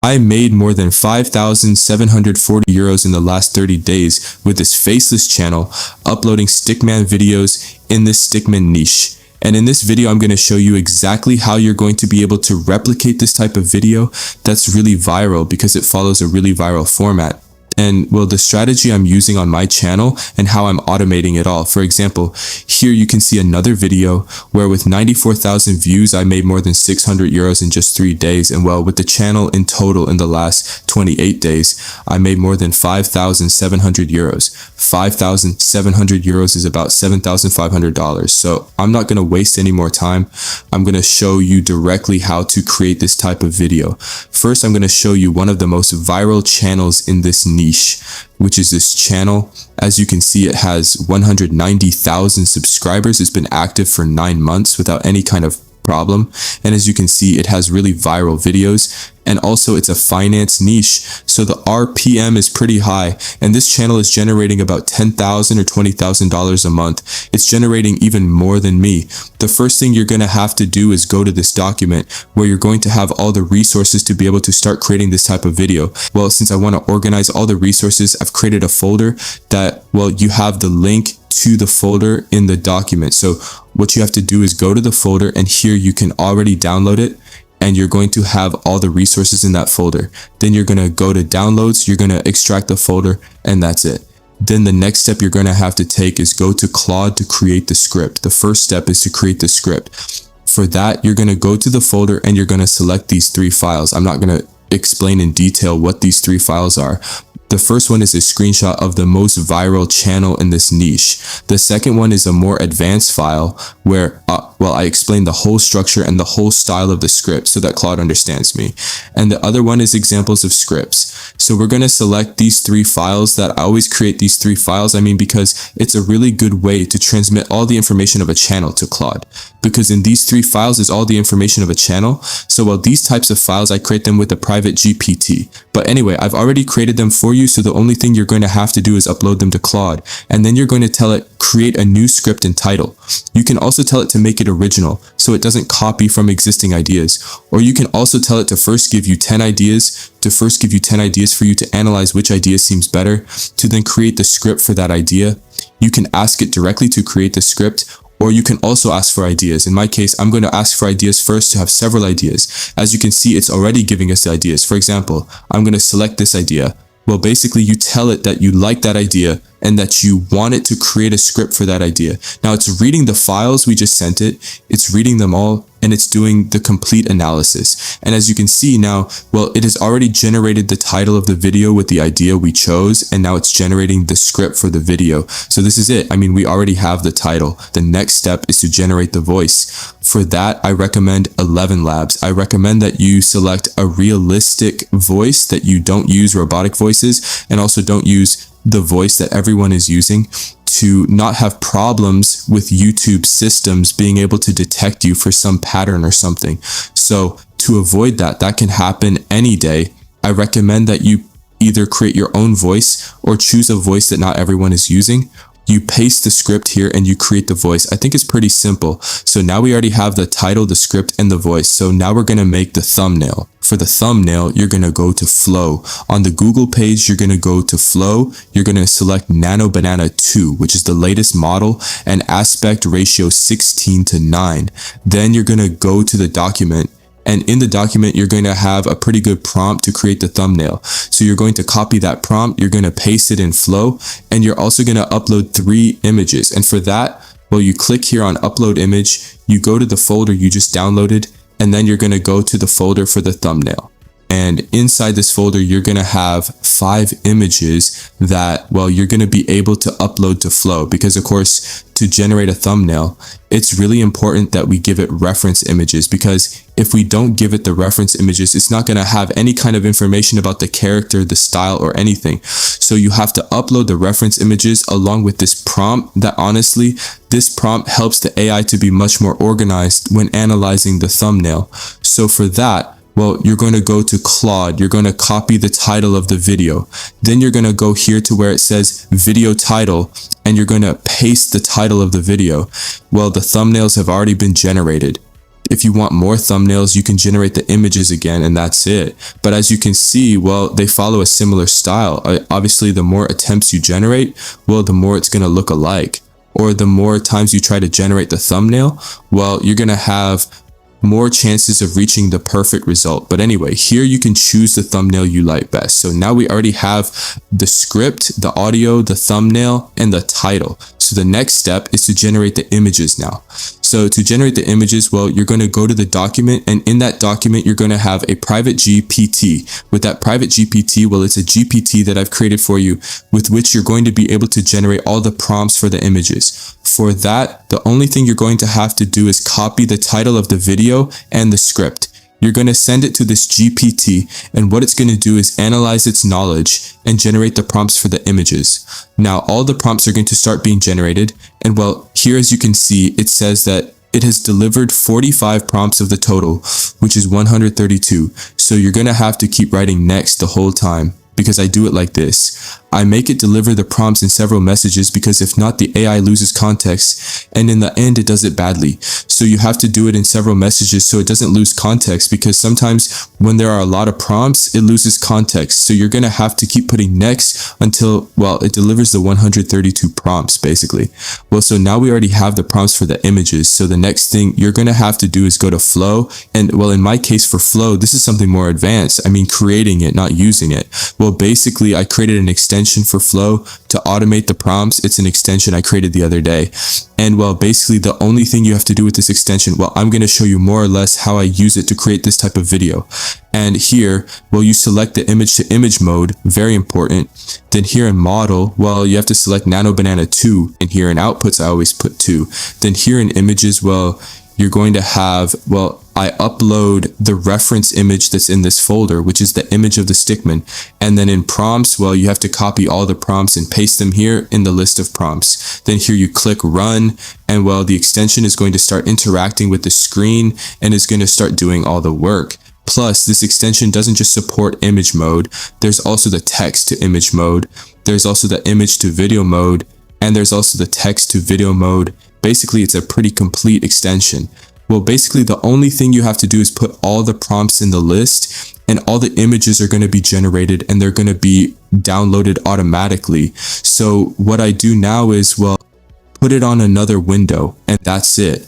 I made more than 5,740 euros in the last 30 days with this Faceless channel, uploading Stickman videos in this Stickman niche. And in this video, I'm going to show you exactly how you're going to be able to replicate this type of video that's really viral because it follows a really viral format. And well, the strategy I'm using on my channel and how I'm automating it all. For example, here you can see another video where with 94,000 views, I made more than 600 euros in just 3 days. And well, with the channel in total in the last 28 days, I made more than 5,700 euros. 5,700 euros is about $7,500. So I'm not going to waste any more time. I'm going to show you directly how to create this type of video. First, I'm going to show you one of the most viral channels in this niche, which is this channel. As you can see, it has 190,000 subscribers. It's been active for 9 months without any kind of problem. And as you can see, it has really viral videos. And also it's a finance niche, so the RPM is pretty high, and this channel is generating about $10,000 or $20,000 a month. It's generating even more than me. The first thing you're going to have to do is go to this document where you're going to have all the resources to be able to start creating this type of video. Well, since I want to organize all the resources, I've created a folder that, well, you have the link to the folder in the document. So what you have to do is go to the folder, and here you can already download it. And you're going to have all the resources in that folder. Then you're going to go to downloads, you're going to extract the folder, and that's it. Then the next step you're going to have to take is go to Claude to create the script. The first step is to create the script. For that, you're going to go to the folder and you're going to select these 3 files. I'm not going to explain in detail what these 3 files are. The first one is a screenshot of the most viral channel in this niche. The second one is a more advanced file where, well, I explain the whole structure and the whole style of the script so that Claude understands me. And the other one is examples of scripts. So we're going to select these 3 files. That I always create these 3 files, because it's a really good way to transmit all the information of a channel to Claude. Because in these 3 files is all the information of a channel. So well, these types of files, I create them with a private GPT. But anyway, I've already created them for you. So the only thing you're going to have to do is upload them to Claude. And then you're going to tell it, create a new script and title. You can also tell it to make it original, so it doesn't copy from existing ideas. Or you can also tell it to first give you 10 ideas, for you to analyze which idea seems better, to then create the script for that idea. You can ask it directly to create the script, or you can also ask for ideas. In my case, I'm going to ask for ideas first to have several ideas. As you can see, it's already giving us the ideas. For example, I'm going to select this idea. Well, basically, you tell it that you like that idea and that you want it to create a script for that idea. Now, it's reading the files we just sent it. It's reading them all, and it's doing the complete analysis. And as you can see now, well, it has already generated the title of the video with the idea we chose, and now it's generating the script for the video. So this is it. We already have the title. The next step is to generate the voice. For that, I recommend 11 Labs. I recommend that you select a realistic voice, that you don't use robotic voices, and also don't use the voice that everyone is using, to not have problems with YouTube systems being able to detect you for some pattern or something. So to avoid that can happen any day, I recommend that you either create your own voice or choose a voice that not everyone is using. You paste the script here and you create the voice. I think it's pretty simple. So now we already have the title, the script, and the voice. So now we're going to make the thumbnail. For the thumbnail, you're going to go to Flow. On the Google page, you're going to go to Flow. You're going to select Nano Banana 2, which is the latest model, and aspect ratio 16:9. Then you're going to go to the document. And in the document, you're going to have a pretty good prompt to create the thumbnail. So you're going to copy that prompt, you're going to paste it in Flow, and you're also going to upload 3 images. And for that, well, you click here on Upload Image, you go to the folder you just downloaded, and then you're going to go to the folder for the thumbnail. And inside this folder, you're going to have 5 images that, well, you're going to be able to upload to Flow. Because of course, to generate a thumbnail, it's really important that we give it reference images, because if we don't give it the reference images, it's not going to have any kind of information about the character, the style, or anything. So you have to upload the reference images along with this prompt that, honestly, this prompt helps the AI to be much more organized when analyzing the thumbnail. So for that, well, you're going to go to Claude, you're going to copy the title of the video. Then you're going to go here to where it says video title, and you're going to paste the title of the video. Well, the thumbnails have already been generated. If you want more thumbnails, you can generate the images again, and that's it. But as you can see, well, they follow a similar style. Obviously, the more attempts you generate, well, the more it's going to look alike. Or the more times you try to generate the thumbnail, well, you're going to have more chances of reaching the perfect result. But anyway, here you can choose the thumbnail you like best. So now we already have the script, the audio, the thumbnail, and the title. So the next step is to generate the images now. So to generate the images, well, you're going to go to the document, and in that document, you're going to have a private GPT. With that private GPT, well, it's a GPT that I've created for you with which you're going to be able to generate all the prompts for the images. For that, the only thing you're going to have to do is copy the title of the video and the script. You're going to send it to this GPT, and what it's going to do is analyze its knowledge and generate the prompts for the images. Now, all the prompts are going to start being generated, and well, here as you can see, it says that it has delivered 45 prompts of the total, which is 132. So you're going to have to keep writing next the whole time, because I do it like this. I make it deliver the prompts in several messages, because if not, the AI loses context, and in the end it does it badly. So you have to do it in several messages so it doesn't lose context, because sometimes when there are a lot of prompts, it loses context. So you're going to have to keep putting next until, well, it delivers the 132 prompts basically. Well, so now we already have the prompts for the images. So the next thing you're going to have to do is go to Flow. And well, in my case for Flow, this is something more advanced. I mean, creating it, not using it. Well, basically I created an extension for Flow to automate the prompts. It's an extension I created the other day. And well, basically the only thing you have to do with this extension, well, I'm going to show you more or less how I use it to create this type of video. And here, well, you select the image to image mode, very important. Then here in model, well, you have to select Nano Banana 2. And here in outputs, I always put 2. Then here in images, well, you're going to have, well, I upload the reference image that's in this folder, which is the image of the Stickman. And then in prompts, well, you have to copy all the prompts and paste them here in the list of prompts. Then here you click run, and well, the extension is going to start interacting with the screen and is going to start doing all the work. Plus, this extension doesn't just support image mode. There's also the text to image mode. There's also the image to video mode. And there's also the text to video mode. Basically, it's a pretty complete extension. Well, basically, the only thing you have to do is put all the prompts in the list, and all the images are going to be generated, and they're going to be downloaded automatically. So what I do now is, well, put it on another window, and that's it.